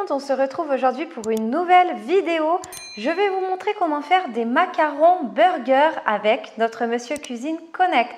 monde, on se retrouve aujourd'hui pour une nouvelle vidéo. Je vais vous montrer comment faire des macarons burgers avec notre Monsieur Cuisine Connect.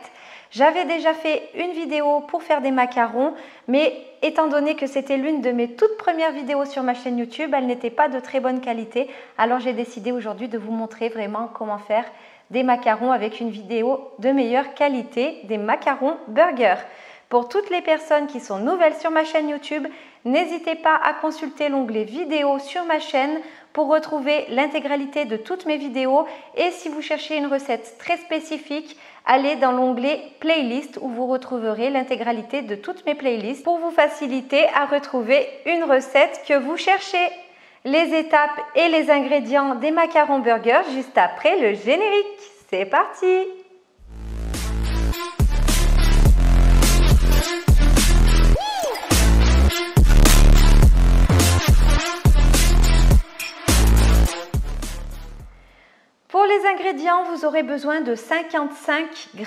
J'avais déjà fait une vidéo pour faire des macarons, mais étant donné que c'était l'une de mes toutes premières vidéos sur ma chaîne YouTube, elle n'était pas de très bonne qualité. Alors j'ai décidé aujourd'hui de vous montrer vraiment comment faire des macarons avec une vidéo de meilleure qualité, des macarons burgers. Pour toutes les personnes qui sont nouvelles sur ma chaîne YouTube, n'hésitez pas à consulter l'onglet vidéo sur ma chaîne pour retrouver l'intégralité de toutes mes vidéos. Et si vous cherchez une recette très spécifique, allez dans l'onglet playlist où vous retrouverez l'intégralité de toutes mes playlists pour vous faciliter à retrouver une recette que vous cherchez. Les étapes et les ingrédients des macarons burgers juste après le générique. C'est parti! Pour les ingrédients, vous aurez besoin de 55 g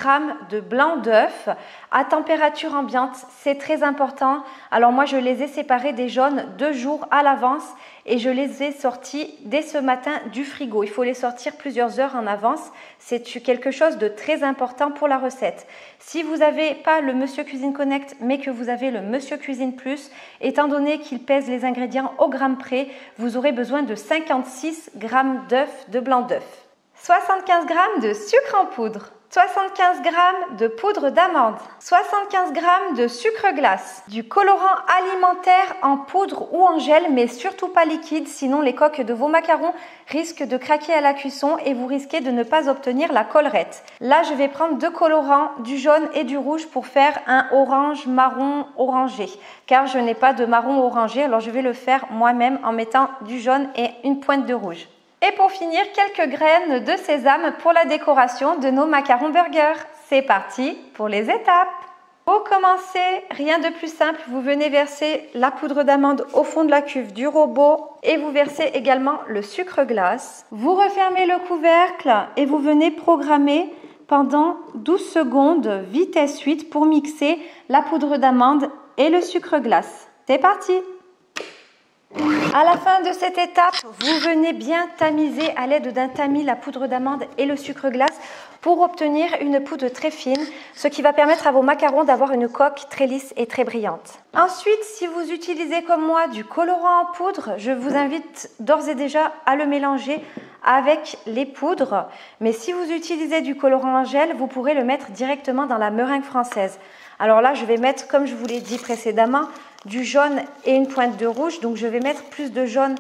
de blanc d'œuf à température ambiante. C'est très important. Alors moi, je les ai séparés des jaunes 2 jours à l'avance et je les ai sortis dès ce matin du frigo. Il faut les sortir plusieurs heures en avance. C'est quelque chose de très important pour la recette. Si vous n'avez pas le Monsieur Cuisine Connect, mais que vous avez le Monsieur Cuisine Plus, étant donné qu'il pèse les ingrédients au gramme près, vous aurez besoin de 56 g d'œuf, de blanc d'œuf. 75 g de sucre en poudre, 75 g de poudre d'amande, 75 g de sucre glace, du colorant alimentaire en poudre ou en gel, mais surtout pas liquide, sinon les coques de vos macarons risquent de craquer à la cuisson et vous risquez de ne pas obtenir la collerette. Là, je vais prendre 2 colorants, du jaune et du rouge pour faire un orange marron orangé, car je n'ai pas de marron orangé, alors je vais le faire moi-même en mettant du jaune et une pointe de rouge. Et pour finir, quelques graines de sésame pour la décoration de nos macarons burgers. C'est parti pour les étapes. Pour commencer, rien de plus simple, vous venez verser la poudre d'amande au fond de la cuve du robot et vous versez également le sucre glace. Vous refermez le couvercle et vous venez programmer pendant 12 secondes vitesse 8 pour mixer la poudre d'amande et le sucre glace. C'est parti! À la fin de cette étape, vous venez bien tamiser à l'aide d'un tamis la poudre d'amande et le sucre glace pour obtenir une poudre très fine, ce qui va permettre à vos macarons d'avoir une coque très lisse et très brillante. Ensuite, si vous utilisez comme moi du colorant en poudre, je vous invite d'ores et déjà à le mélanger avec les poudres. Mais si vous utilisez du colorant en gel, vous pourrez le mettre directement dans la meringue française. Alors là, je vais mettre, comme je vous l'ai dit précédemment, du jaune et une pointe de rouge. Donc je vais mettre plus de jaune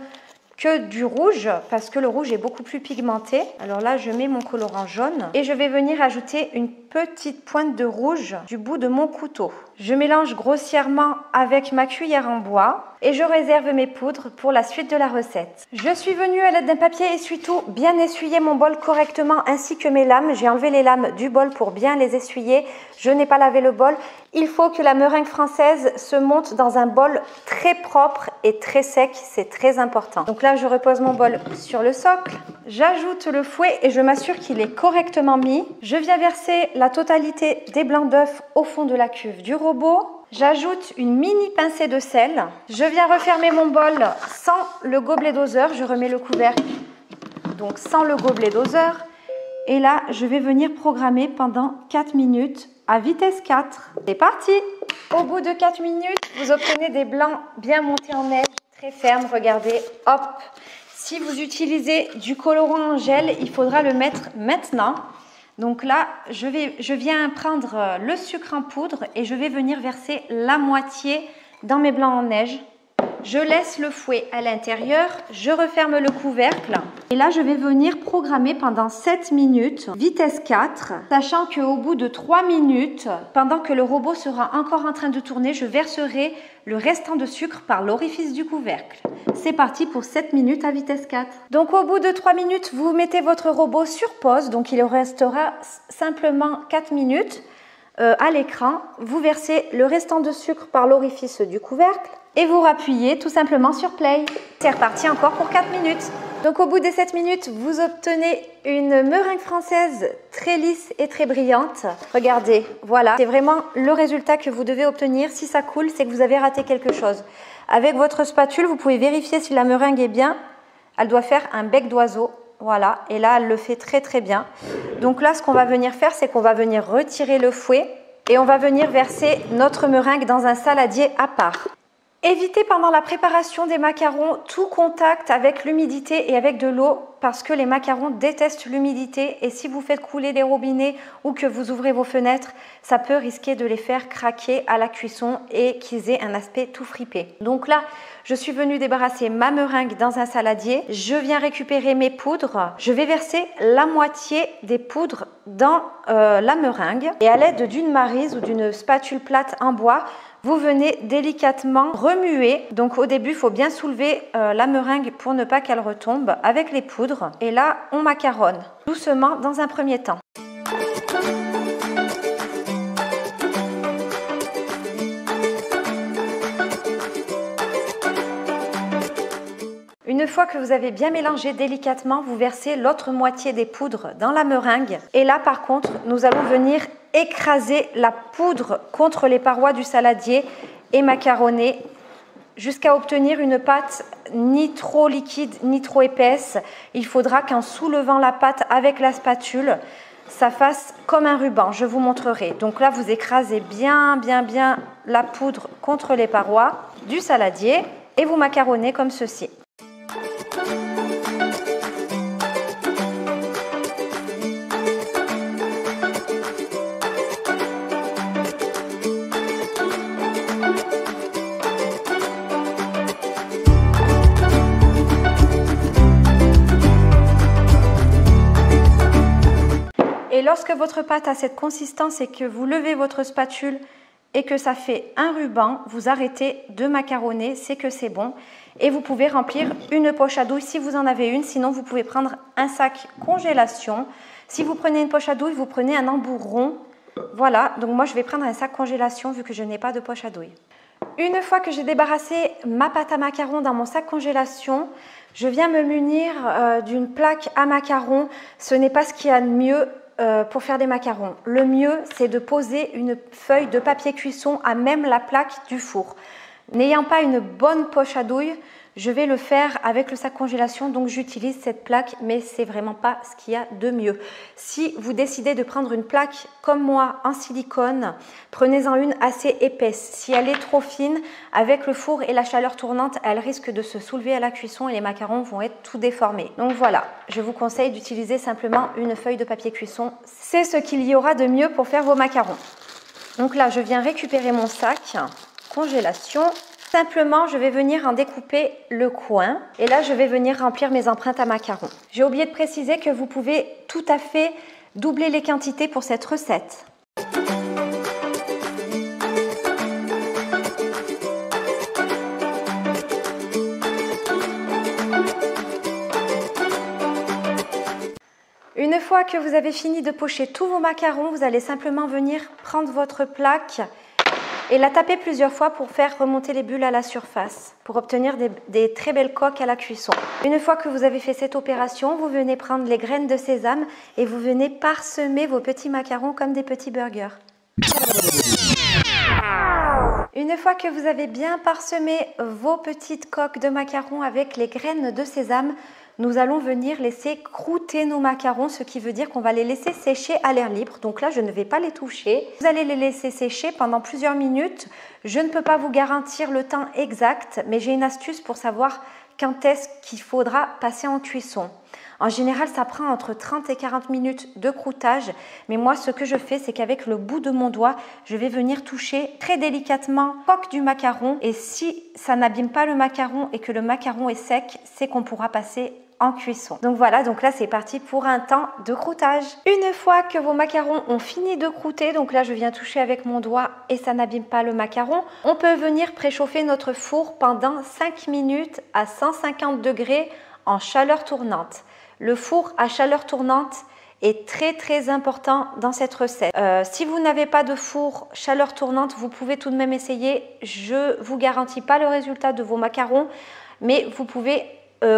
que du rouge parce que le rouge est beaucoup plus pigmenté. Alors là, je mets mon colorant jaune et je vais venir ajouter une petite pointe de rouge du bout de mon couteau. Je mélange grossièrement avec ma cuillère en bois et je réserve mes poudres pour la suite de la recette. Je suis venue à l'aide d'un papier essuie-tout bien essuyer mon bol correctement ainsi que mes lames. J'ai enlevé les lames du bol pour bien les essuyer. Je n'ai pas lavé le bol. Il faut que la meringue française se monte dans un bol très propre et très sec. C'est très important. Donc là, je repose mon bol sur le socle. J'ajoute le fouet et je m'assure qu'il est correctement mis. Je viens verser la totalité des blancs d'œufs au fond de la cuve du robot. J'ajoute une mini pincée de sel. Je viens refermer mon bol sans le gobelet doseur. Je remets le couvercle, donc sans le gobelet doseur. Et là, je vais venir programmer pendant 4 minutes à vitesse 4. C'est parti! Au bout de 4 minutes, vous obtenez des blancs bien montés en neige, très fermes. Regardez, hop! Si vous utilisez du colorant en gel, il faudra le mettre maintenant. Donc là, je viens prendre le sucre en poudre et je vais venir verser la moitié dans mes blancs en neige. Je laisse le fouet à l'intérieur, je referme le couvercle et là je vais venir programmer pendant 7 minutes, vitesse 4, sachant qu'au bout de 3 minutes, pendant que le robot sera encore en train de tourner, je verserai le restant de sucre par l'orifice du couvercle. C'est parti pour 7 minutes à vitesse 4. Donc au bout de 3 minutes, vous mettez votre robot sur pause, donc il restera simplement 4 minutes à l'écran. Vous versez le restant de sucre par l'orifice du couvercle et vous rappuyez tout simplement sur play. C'est reparti encore pour 4 minutes. Donc au bout des 7 minutes, vous obtenez une meringue française très lisse et très brillante. Regardez, voilà, c'est vraiment le résultat que vous devez obtenir. Si ça coule, c'est que vous avez raté quelque chose. Avec votre spatule, vous pouvez vérifier si la meringue est bien. Elle doit faire un bec d'oiseau. Voilà, et là, elle le fait très très bien. Donc là, ce qu'on va venir faire, c'est qu'on va venir retirer le fouet et on va venir verser notre meringue dans un saladier à part. Évitez pendant la préparation des macarons tout contact avec l'humidité et avec de l'eau parce que les macarons détestent l'humidité et si vous faites couler des robinets ou que vous ouvrez vos fenêtres, ça peut risquer de les faire craquer à la cuisson et qu'ils aient un aspect tout fripé. Donc là, je suis venue débarrasser ma meringue dans un saladier. Je viens récupérer mes poudres. Je vais verser la moitié des poudres dans la meringue et à l'aide d'une maryse ou d'une spatule plate en bois, vous venez délicatement remuer. Donc au début, il faut bien soulever la meringue pour ne pas qu'elle retombe avec les poudres. Et là, on macaronne doucement dans un premier temps. Une fois que vous avez bien mélangé délicatement, vous versez l'autre moitié des poudres dans la meringue. Et là, par contre, nous allons venir écraser la poudre contre les parois du saladier et macaronner jusqu'à obtenir une pâte ni trop liquide ni trop épaisse. Il faudra qu'en soulevant la pâte avec la spatule, ça fasse comme un ruban. Je vous montrerai. Donc là, vous écrasez bien la poudre contre les parois du saladier et vous macaronnez comme ceci. Et lorsque votre pâte a cette consistance et que vous levez votre spatule et que ça fait un ruban, vous arrêtez de macaronner, c'est que c'est bon. Et vous pouvez remplir une poche à douille si vous en avez une, sinon vous pouvez prendre un sac congélation. Si vous prenez une poche à douille, vous prenez un embout rond. Voilà, donc moi je vais prendre un sac congélation vu que je n'ai pas de poche à douille. Une fois que j'ai débarrassé ma pâte à macarons dans mon sac congélation, je viens me munir d'une plaque à macarons. Ce n'est pas ce qu'il y a de mieux pour faire des macarons. Le mieux, c'est de poser une feuille de papier cuisson à même la plaque du four. N'ayant pas une bonne poche à douille, je vais le faire avec le sac congélation, donc j'utilise cette plaque, mais c'est vraiment pas ce qu'il y a de mieux. Si vous décidez de prendre une plaque comme moi en silicone, prenez-en une assez épaisse. Si elle est trop fine, avec le four et la chaleur tournante, elle risque de se soulever à la cuisson et les macarons vont être tout déformés. Donc voilà, je vous conseille d'utiliser simplement une feuille de papier cuisson. C'est ce qu'il y aura de mieux pour faire vos macarons. Donc là, je viens récupérer mon sac congélation. Simplement, je vais venir en découper le coin et là, je vais venir remplir mes empreintes à macarons. J'ai oublié de préciser que vous pouvez tout à fait doubler les quantités pour cette recette. Une fois que vous avez fini de pocher tous vos macarons, vous allez simplement venir prendre votre plaque et la taper plusieurs fois pour faire remonter les bulles à la surface, pour obtenir des très belles coques à la cuisson. Une fois que vous avez fait cette opération, vous venez prendre les graines de sésame et vous venez parsemer vos petits macarons comme des petits burgers. Une fois que vous avez bien parsemé vos petites coques de macarons avec les graines de sésame, nous allons venir laisser croûter nos macarons, ce qui veut dire qu'on va les laisser sécher à l'air libre. Donc là, je ne vais pas les toucher. Vous allez les laisser sécher pendant plusieurs minutes. Je ne peux pas vous garantir le temps exact, mais j'ai une astuce pour savoir quand est-ce qu'il faudra passer en cuisson. En général, ça prend entre 30 et 40 minutes de croûtage, mais moi, ce que je fais, c'est qu'avec le bout de mon doigt, je vais venir toucher très délicatement la coque du macaron. Et si ça n'abîme pas le macaron et que le macaron est sec, c'est qu'on pourra passer en cuisson. Donc voilà, donc là c'est parti pour un temps de croûtage. Une fois que vos macarons ont fini de croûter, donc là je viens toucher avec mon doigt et ça n'abîme pas le macaron, on peut venir préchauffer notre four pendant 5 minutes à 150 degrés en chaleur tournante. Le four à chaleur tournante est très important dans cette recette. Si vous n'avez pas de four chaleur tournante, vous pouvez tout de même essayer. Je ne vous garantis pas le résultat de vos macarons, mais vous pouvez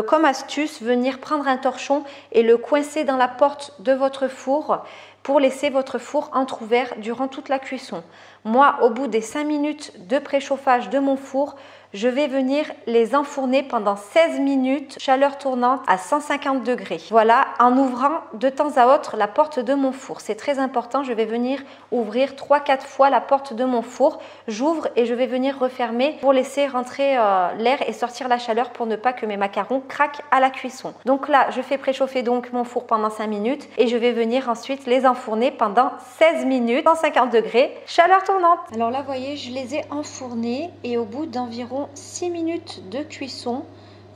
comme astuce, venir prendre un torchon et le coincer dans la porte de votre four pour laisser votre four entrouvert durant toute la cuisson. Moi, au bout des 5 minutes de préchauffage de mon four, je vais venir les enfourner pendant 16 minutes, chaleur tournante à 150 degrés. Voilà, en ouvrant de temps à autre la porte de mon four. C'est très important, je vais venir ouvrir 3-4 fois la porte de mon four. J'ouvre et je vais venir refermer pour laisser rentrer l'air et sortir la chaleur pour ne pas que mes macarons craquent à la cuisson. Donc là, je fais préchauffer donc mon four pendant 5 minutes et je vais venir ensuite les enfourner pendant 16 minutes, 150 degrés, chaleur tournante. Alors là, vous voyez, je les ai enfournés et au bout d'environ 6 minutes de cuisson,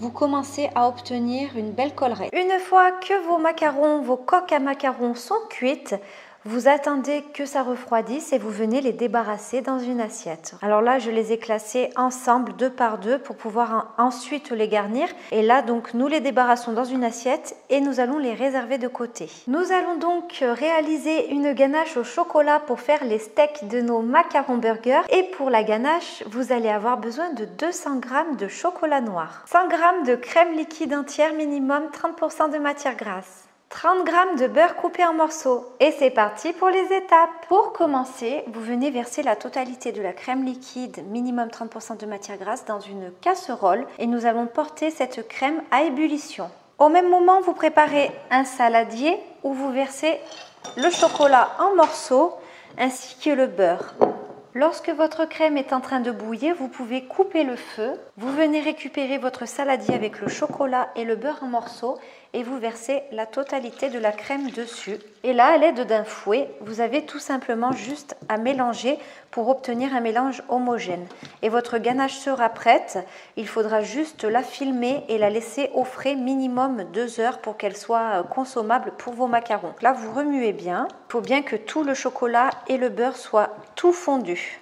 vous commencez à obtenir une belle collerette. Une fois que vos macarons, vos coques à macarons sont cuites, vous attendez que ça refroidisse et vous venez les débarrasser dans une assiette. Alors là, je les ai classés ensemble, 2 par 2, pour pouvoir ensuite les garnir. Et là, donc, nous les débarrassons dans une assiette et nous allons les réserver de côté. Nous allons donc réaliser une ganache au chocolat pour faire les steaks de nos macarons burgers. Et pour la ganache, vous allez avoir besoin de 200 g de chocolat noir, 100 g de crème liquide entière minimum, 30% de matière grasse, 30 g de beurre coupé en morceaux. Et c'est parti pour les étapes. Pour commencer, vous venez verser la totalité de la crème liquide, minimum 30% de matière grasse, dans une casserole et nous allons porter cette crème à ébullition. Au même moment, vous préparez un saladier où vous versez le chocolat en morceaux ainsi que le beurre. Lorsque votre crème est en train de bouillir, vous pouvez couper le feu. Vous venez récupérer votre saladier avec le chocolat et le beurre en morceaux et vous versez la totalité de la crème dessus. Et là, à l'aide d'un fouet, vous avez tout simplement juste à mélanger pour obtenir un mélange homogène. Et votre ganache sera prête. Il faudra juste la filmer et la laisser au frais minimum 2 heures pour qu'elle soit consommable pour vos macarons. Là, vous remuez bien. Il faut bien que tout le chocolat et le beurre soient tout fondus.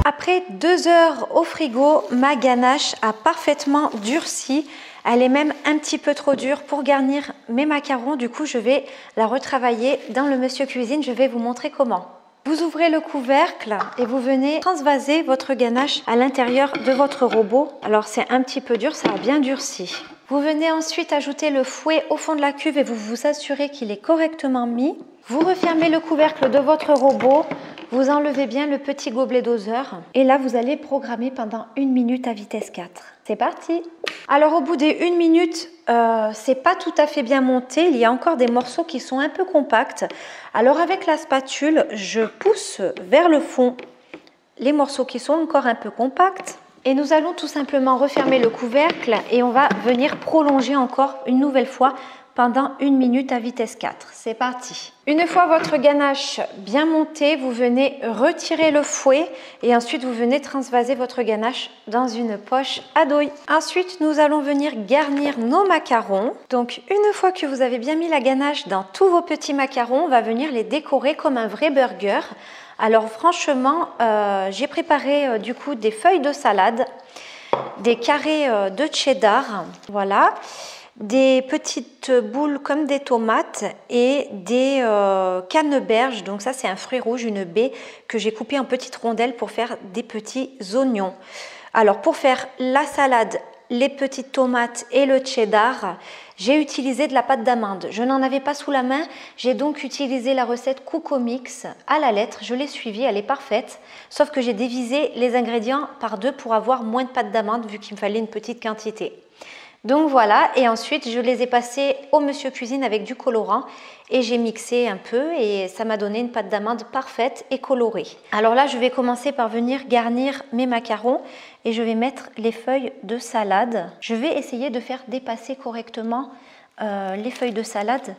Après 2 heures au frigo, ma ganache a parfaitement durci. Elle est même un petit peu trop dure pour garnir mes macarons. Du coup, je vais la retravailler dans le Monsieur Cuisine. Je vais vous montrer comment. Vous ouvrez le couvercle et vous venez transvaser votre ganache à l'intérieur de votre robot. Alors, c'est un petit peu dur, ça a bien durci. Vous venez ensuite ajouter le fouet au fond de la cuve et vous vous assurez qu'il est correctement mis. Vous refermez le couvercle de votre robot. Vous enlevez bien le petit gobelet doseur et là vous allez programmer pendant 1 minute à vitesse 4. C'est parti! Alors au bout des 1 minute, c'est pas tout à fait bien monté, il y a encore des morceaux qui sont un peu compacts. Alors avec la spatule, je pousse vers le fond les morceaux qui sont encore un peu compacts. Et nous allons tout simplement refermer le couvercle et on va venir prolonger encore une nouvelle fois pendant 1 minute à vitesse 4. C'est parti. Une fois votre ganache bien montée, vous venez retirer le fouet et ensuite vous venez transvaser votre ganache dans une poche à douille. Ensuite, nous allons venir garnir nos macarons. Donc, une fois que vous avez bien mis la ganache dans tous vos petits macarons, on va venir les décorer comme un vrai burger. Alors franchement, j'ai préparé du coup des feuilles de salade, des carrés de cheddar, voilà, des petites boules comme des tomates et des canneberges. Donc ça c'est un fruit rouge, une baie que j'ai coupée en petites rondelles pour faire des petits oignons. Alors pour faire la salade, les petites tomates et le cheddar, j'ai utilisé de la pâte d'amande. Je n'en avais pas sous la main, j'ai donc utilisé la recette Coco Mix à la lettre. Je l'ai suivie, elle est parfaite, sauf que j'ai divisé les ingrédients par 2 pour avoir moins de pâte d'amande vu qu'il me fallait une petite quantité. Donc voilà, et ensuite je les ai passés au Monsieur Cuisine avec du colorant et j'ai mixé un peu et ça m'a donné une pâte d'amande parfaite et colorée. Alors là, je vais commencer par venir garnir mes macarons et je vais mettre les feuilles de salade. Je vais essayer de faire dépasser correctement les feuilles de salade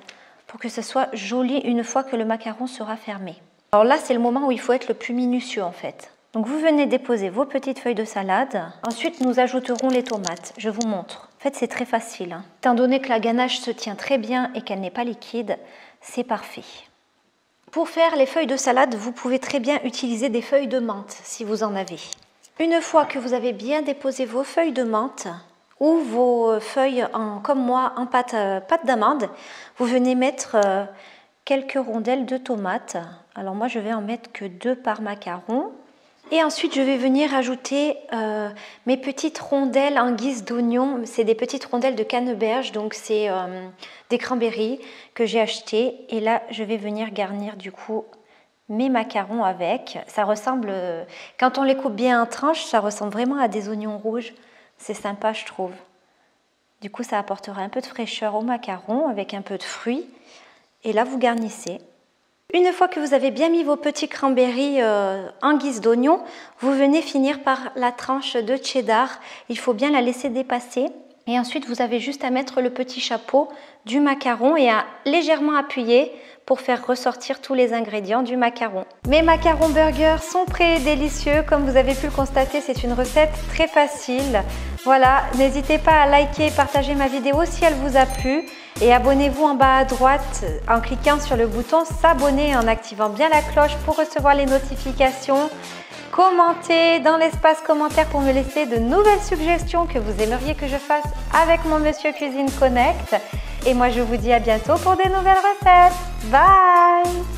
pour que ce soit joli une fois que le macaron sera fermé. Alors là, c'est le moment où il faut être le plus minutieux en fait. Donc vous venez déposer vos petites feuilles de salade. Ensuite, nous ajouterons les tomates. Je vous montre. En fait, c'est très facile. Étant donné que la ganache se tient très bien et qu'elle n'est pas liquide, c'est parfait. Pour faire les feuilles de salade, vous pouvez très bien utiliser des feuilles de menthe si vous en avez. Une fois que vous avez bien déposé vos feuilles de menthe ou vos feuilles, comme moi, en pâte d'amande, vous venez mettre quelques rondelles de tomates. Alors moi, je vais en mettre que 2 par macaron. Et ensuite, je vais venir ajouter mes petites rondelles en guise d'oignon. C'est des petites rondelles de canneberge, donc c'est des cranberries que j'ai achetées. Et là, je vais venir garnir du coup mes macarons avec. Ça ressemble, quand on les coupe bien en tranches, ça ressemble vraiment à des oignons rouges. C'est sympa, je trouve. Du coup, ça apportera un peu de fraîcheur aux macarons avec un peu de fruits. Et là, vous garnissez. Une fois que vous avez bien mis vos petits cranberries en guise d'oignon, vous venez finir par la tranche de cheddar. Il faut bien la laisser dépasser. Et ensuite, vous avez juste à mettre le petit chapeau du macaron et à légèrement appuyer pour faire ressortir tous les ingrédients du macaron. Mes macarons burgers sont prêts et délicieux. Comme vous avez pu le constater, c'est une recette très facile. Voilà, n'hésitez pas à liker et partager ma vidéo si elle vous a plu. Et abonnez-vous en bas à droite en cliquant sur le bouton s'abonner et en activant bien la cloche pour recevoir les notifications. Commentez dans l'espace commentaire pour me laisser de nouvelles suggestions que vous aimeriez que je fasse avec mon Monsieur Cuisine Connect. Et moi, je vous dis à bientôt pour des nouvelles recettes. Bye!